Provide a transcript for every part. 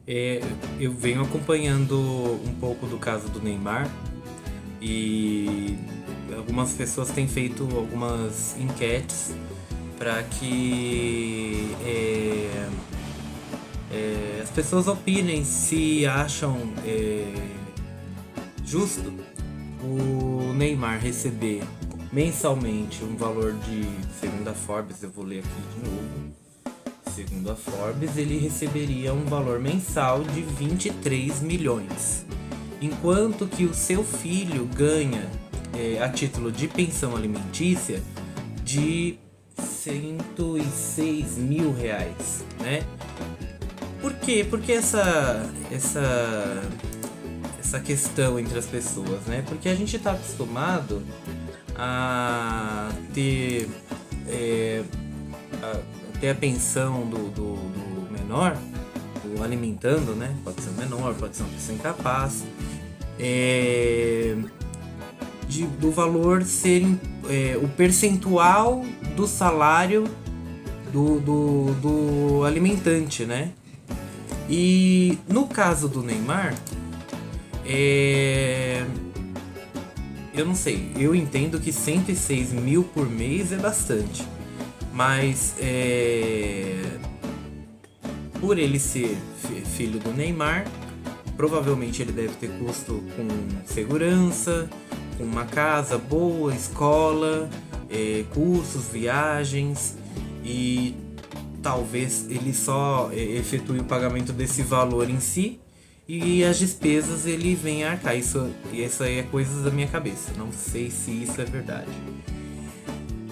Eu venho acompanhando um pouco do caso do Neymar e algumas pessoas têm feito algumas enquetes para que as pessoas opinem se acham justo o Neymar receber mensalmente um valor de, segundo a Forbes, eu vou ler aqui de novo. Segundo a Forbes, ele receberia um valor mensal de 23 milhões, enquanto que o seu filho ganha, a título de pensão alimentícia, de 106 mil reais, né? Por quê? Porque essa questão entre as pessoas, né? Porque a gente está acostumado a ter a pensão do menor, do alimentando, né? Pode ser o menor, pode ser uma pessoa incapaz, do valor ser o percentual do salário do alimentante, né? E no caso do Neymar, eu não sei, eu entendo que 106 mil por mês é bastante, mas por ele ser filho do Neymar, provavelmente ele deve ter custo com segurança, com uma casa boa, escola, cursos, viagens, e talvez ele só efetue o pagamento desse valor em si e as despesas ele venha a arcar. Isso aí é coisa da minha cabeça, não sei se isso é verdade.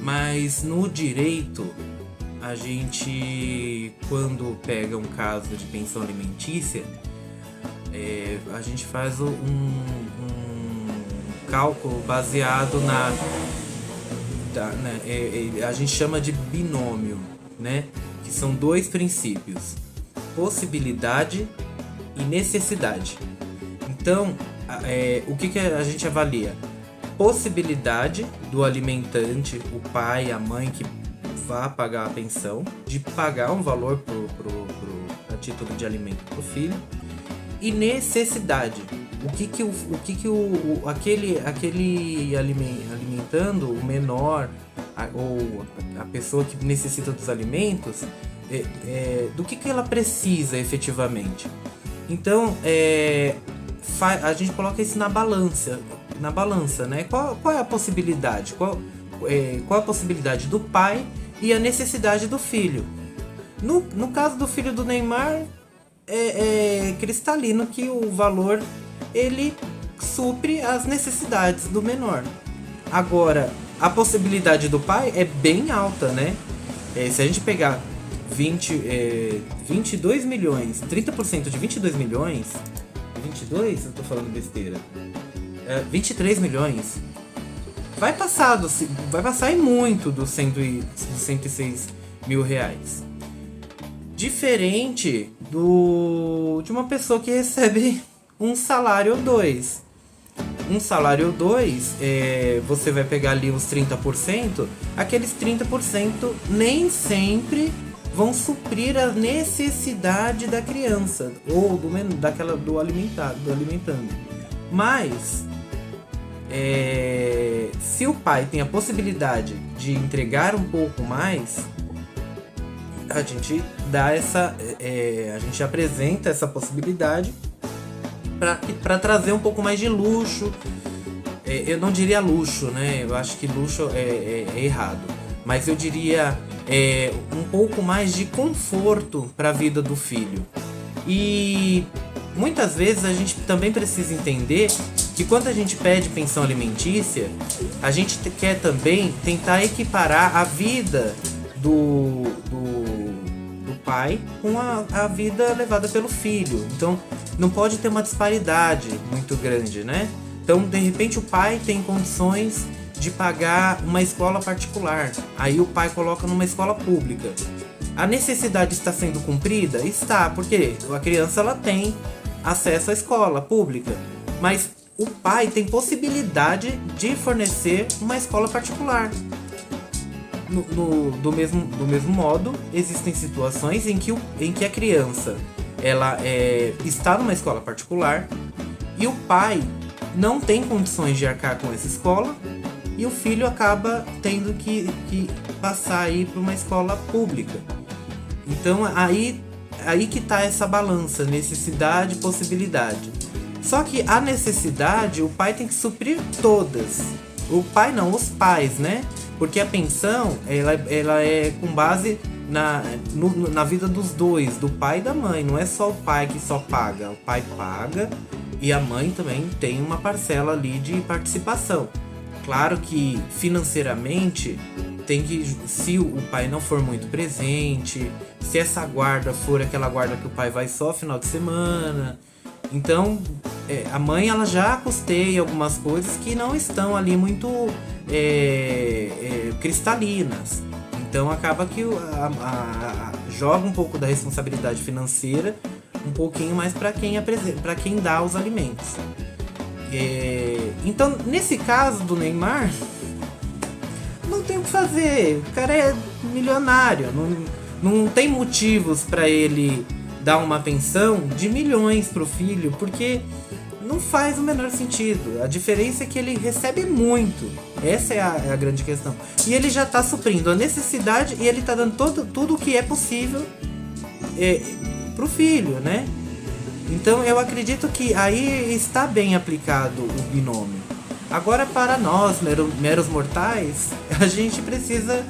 Mas no direito, a gente, quando pega um caso de pensão alimentícia, a gente faz um cálculo baseado a gente chama de binômio, né? Que são dois princípios: possibilidade e necessidade. Então, o que a gente avalia? Possibilidade do alimentante, o pai, a mãe que vá pagar a pensão, de pagar um valor a título de alimento para o filho, e necessidade. Aquele alimentando o menor ou a pessoa que necessita dos alimentos, do que ela precisa efetivamente. Então, a gente coloca isso na balança, né? Qual é a possibilidade? Qual a possibilidade do pai e a necessidade do filho? No caso do filho do Neymar, é cristalino que o valor ele supre as necessidades do menor. Agora, a possibilidade do pai é bem alta, né? Se a gente pegar 22 milhões, 30% de 22 milhões, 22? Eu tô falando besteira. 23 milhões. Vai passar em muito dos 106 mil reais. Diferente de uma pessoa que recebe um salário 2. Um salário 2, você vai pegar ali os 30%, aqueles 30% nem sempre vão suprir a necessidade da criança ou do alimentando. Mas se o pai tem a possibilidade de entregar um pouco mais, a gente a gente apresenta essa possibilidade para trazer um pouco mais de luxo. Eu não diria luxo, né? Eu acho que luxo é errado, mas eu diria um pouco mais de conforto para a vida do filho. E muitas vezes a gente também precisa entender que quando a gente pede pensão alimentícia, a gente quer também tentar equiparar a vida do pai com a vida levada pelo filho. Então não pode ter uma disparidade muito grande, né? Então, de repente, o pai tem condições de pagar uma escola particular, aí o pai coloca numa escola pública. A necessidade está sendo cumprida? Está, porque a criança ela tem acesso à escola pública, mas o pai tem possibilidade de fornecer uma escola particular. Do mesmo modo, existem situações em que a criança ela está numa escola particular e o pai não tem condições de arcar com essa escola e o filho acaba tendo que passar aí para uma escola pública. Então aí que tá essa balança, necessidade e possibilidade. Só que a necessidade, o pai tem que suprir todas. O pai não, os pais, né? Porque a pensão, ela é com base na vida dos dois, do pai e da mãe. Não é só o pai que só paga. O pai paga e a mãe também tem uma parcela ali de participação. Claro que financeiramente tem que, se o pai não for muito presente, se essa guarda for aquela guarda que o pai vai só final de semana, então a mãe ela já custeia algumas coisas que não estão ali muito cristalinas. Então acaba que joga um pouco da responsabilidade financeira um pouquinho mais para quem dá os alimentos. Então, nesse caso do Neymar, não tem o que fazer. O cara é milionário, não tem motivos para ele dar uma pensão de milhões pro filho, porque não faz o menor sentido. A diferença é que ele recebe muito. Essa é a grande questão. E ele já tá suprindo a necessidade e ele tá dando tudo o que é possível pro filho, né? Então eu acredito que aí está bem aplicado o binômio. Agora, para nós, meros mortais, a gente precisa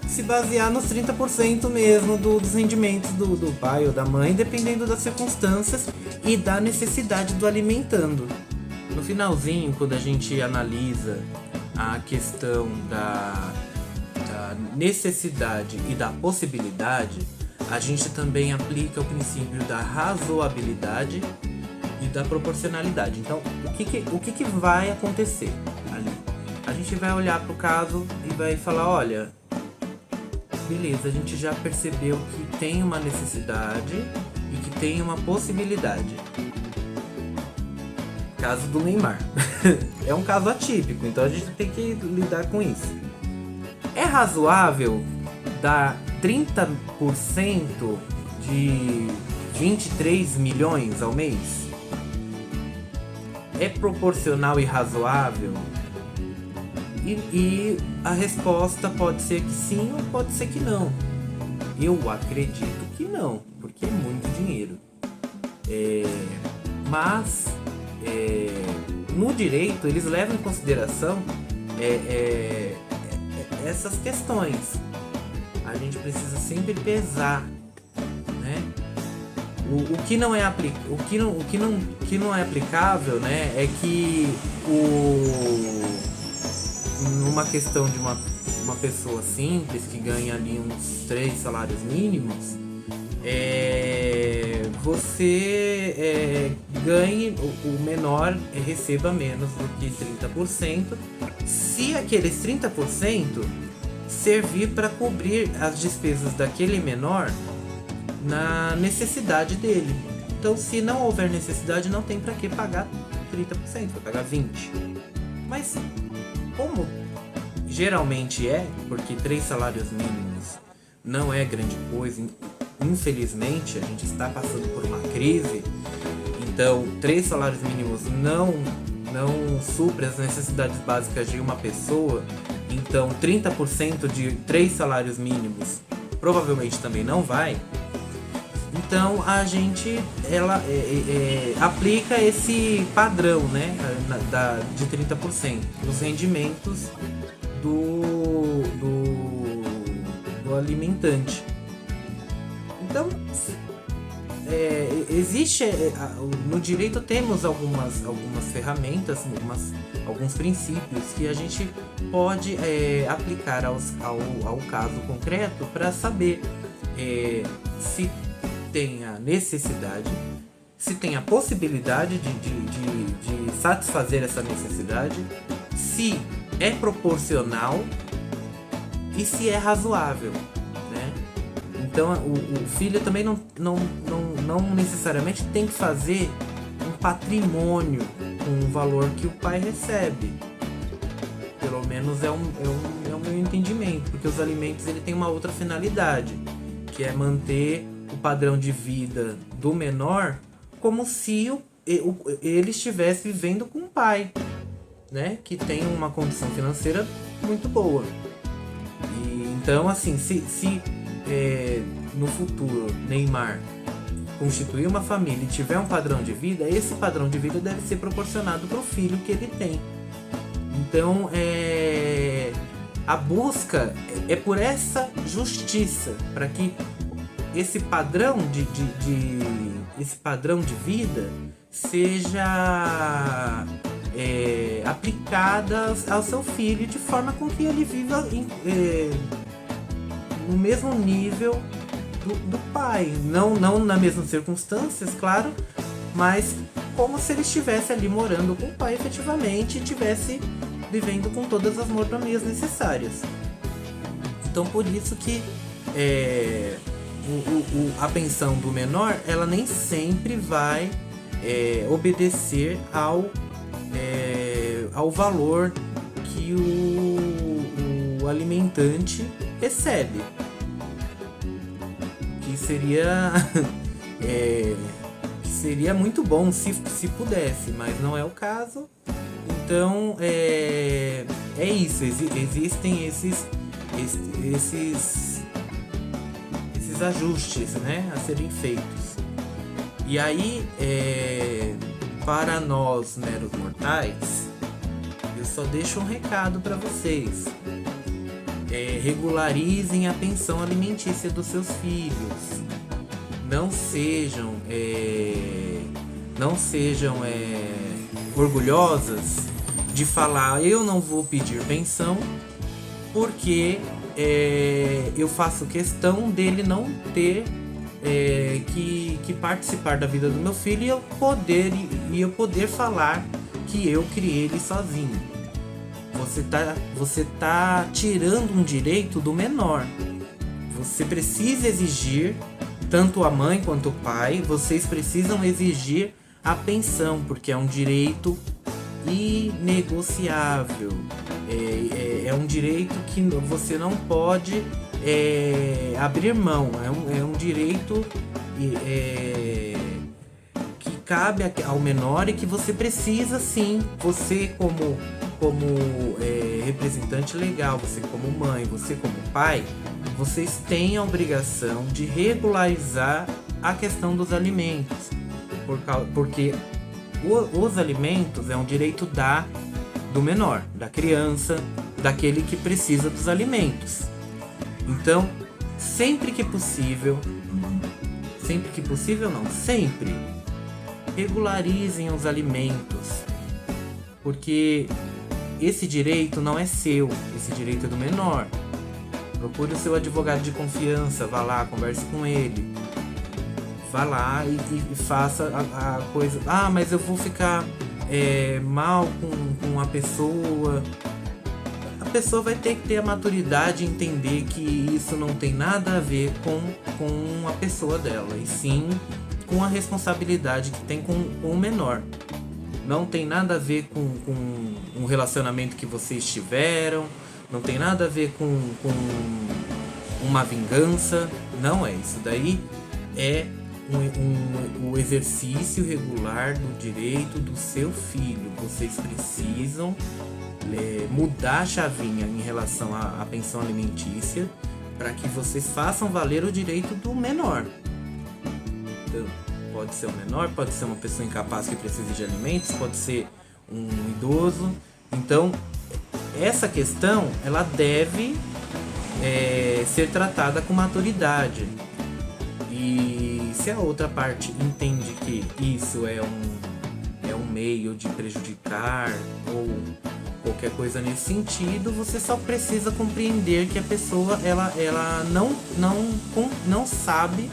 se basear nos 30% mesmo dos rendimentos do pai ou da mãe, dependendo das circunstâncias e da necessidade do alimentando. No finalzinho, quando a gente analisa a questão da necessidade e da possibilidade, a gente também aplica o princípio da razoabilidade e da proporcionalidade. Então, o que vai acontecer ali? A gente vai olhar para o caso e vai falar, olha, beleza, a gente já percebeu que tem uma necessidade e que tem uma possibilidade. Caso do Neymar. É um caso atípico, então a gente tem que lidar com isso. É razoável dar 30% de 23 milhões ao mês? É proporcional e razoável? E a resposta pode ser que sim ou pode ser que não. Eu acredito que não, porque é muito dinheiro. Mas no direito eles levam em consideração essas questões. A gente precisa sempre pesar, né? O que não é aplicável, né, é que numa questão de uma pessoa simples que ganha ali uns 3 salários mínimos, você ganhe o menor receba menos do que 30%, se aqueles 30% servir para cobrir as despesas daquele menor na necessidade dele. Então, se não houver necessidade, não tem para que pagar 30%, vai pagar 20%. Mas, como geralmente porque 3 salários mínimos não é grande coisa, infelizmente a gente está passando por uma crise, então 3 salários mínimos não supre as necessidades básicas de uma pessoa, então 30% de 3 salários mínimos provavelmente também não vai. Então a gente aplica esse padrão, né, de 30% dos rendimentos do alimentante. Então existe no direito temos algumas ferramentas, alguns princípios que a gente pode aplicar ao caso concreto para saber se tem a necessidade, se tem a possibilidade de satisfazer essa necessidade, se é proporcional e se é razoável, né? Então o filho também não necessariamente tem que fazer um patrimônio com o valor que o pai recebe. Pelo menos é o meu entendimento, porque os alimentos ele tem uma outra finalidade, que é manter o o padrão de vida do menor como se ele estivesse vivendo com um pai, né, que tem uma condição financeira muito boa. E então, assim, se no futuro Neymar constituir uma família e tiver um padrão de vida, esse padrão de vida deve ser proporcionado para o filho que ele tem. Então, a busca é por essa justiça, para que esse padrão esse padrão de vida seja aplicada ao seu filho, de forma com que ele viva no mesmo nível do pai, não nas mesmas circunstâncias, claro, mas como se ele estivesse ali morando com o pai efetivamente e estivesse vivendo com todas as mordomias necessárias. Então, por isso que a pensão do menor, ela nem sempre vai obedecer ao valor que o alimentante recebe, que seria muito bom se pudesse, mas não é o caso. Então é isso, existem esses ajustes, né, a serem feitos. E aí, para nós meros mortais, eu só deixo um recado para vocês: regularizem a pensão alimentícia dos seus filhos. Não sejam orgulhosas de falar: eu não vou pedir pensão porque eu faço questão dele não ter que participar da vida do meu filho e eu poder falar que eu criei ele sozinho. Você tá tirando um direito do menor. Você precisa exigir, tanto a mãe quanto o pai, vocês precisam exigir a pensão, porque é um direito inegociável. É um direito que você não pode abrir mão. É um direito que cabe ao menor e que você precisa, sim, você como representante legal, você como mãe, você como pai, vocês têm a obrigação de regularizar a questão dos alimentos, porque os alimentos é um direito do menor, da criança, daquele que precisa dos alimentos. Então, sempre que possível não, sempre regularizem os alimentos, porque esse direito não é seu, esse direito é do menor. Procure o seu advogado de confiança, vá lá, converse com ele, vá lá e faça a coisa. Ah, mas eu vou ficar mal com a pessoa. A pessoa vai ter que ter a maturidade de entender que isso não tem nada a ver com a pessoa dela, e sim com a responsabilidade que tem com o menor. Não tem nada a ver com um relacionamento que vocês tiveram, não tem nada a ver com uma vingança, não é. Isso daí é o exercício regular do direito do seu filho. Vocês precisam mudar a chavinha em relação à pensão alimentícia para que vocês façam valer o direito do menor. Então, pode ser um menor, pode ser uma pessoa incapaz que precisa de alimentos, pode ser um idoso. Então, essa questão, ela deve ser tratada com maturidade. E se a outra parte entende que isso é um meio de prejudicar ou qualquer coisa nesse sentido, você só precisa compreender que a pessoa ela não sabe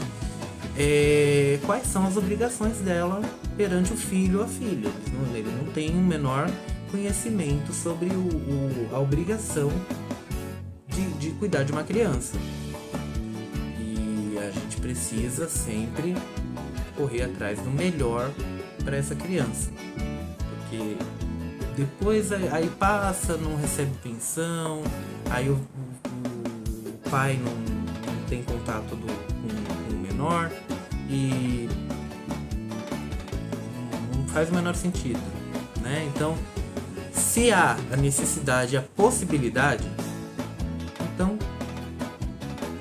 quais são as obrigações dela perante o filho ou a filha. Ele não tem o menor conhecimento sobre a obrigação de cuidar de uma criança. E a gente precisa sempre correr atrás do melhor para essa criança, porque depois aí passa, não recebe pensão, aí o pai não tem contato com o menor, menor e não faz o menor sentido, né? Então, se há a necessidade, a possibilidade, então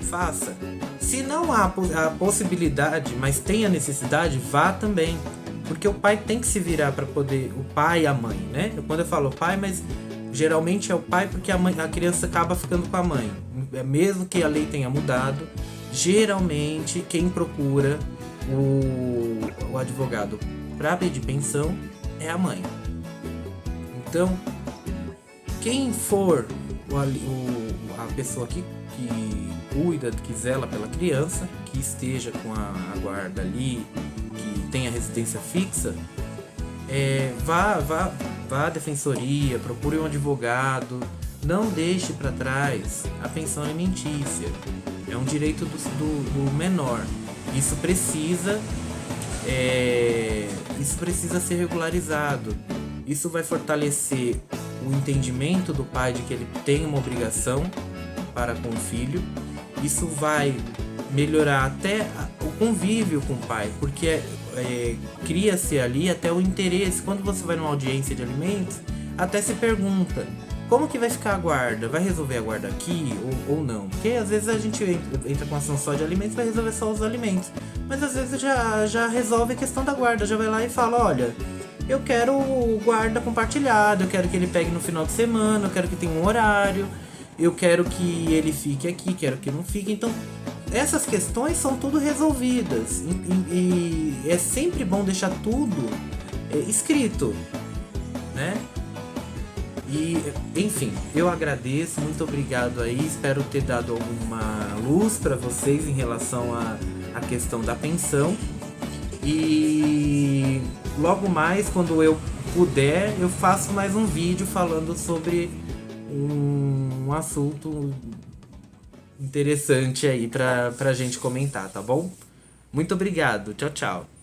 faça. Se não há a possibilidade, mas tem a necessidade, vá também. Porque o pai tem que se virar para poder... O pai e a mãe, né? Quando eu falo pai, mas geralmente é o pai porque a criança acaba ficando com a mãe. Mesmo que a lei tenha mudado, geralmente quem procura o advogado para pedir pensão é a mãe. Então, quem for a pessoa que cuida, que zela pela criança, que esteja com a guarda ali, que tenha residência fixa, vá à defensoria, procure um advogado, não deixe para trás a pensão alimentícia. É um direito do menor. Isso precisa ser regularizado. Isso vai fortalecer o entendimento do pai de que ele tem uma obrigação para com o filho. Isso vai melhorar até o convívio com o pai, porque cria-se ali até o interesse. Quando você vai numa audiência de alimentos, até se pergunta: como que vai ficar a guarda? Vai resolver a guarda aqui ou não? Porque às vezes a gente entra com ação só de alimentos, vai resolver só os alimentos. Mas às vezes já resolve a questão da guarda, já vai lá e fala: olha, eu quero guarda compartilhada, eu quero que ele pegue no final de semana, eu quero que tenha um horário, eu quero que ele fique aqui, quero que não fique. Então, essas questões são tudo resolvidas. E é sempre bom deixar tudo escrito, né? E, enfim, eu agradeço, muito obrigado aí, espero ter dado alguma luz para vocês em relação à questão da pensão. E logo mais, quando eu puder, eu faço mais um vídeo falando sobre um assunto interessante aí pra gente comentar, tá bom? Muito obrigado, tchau, tchau.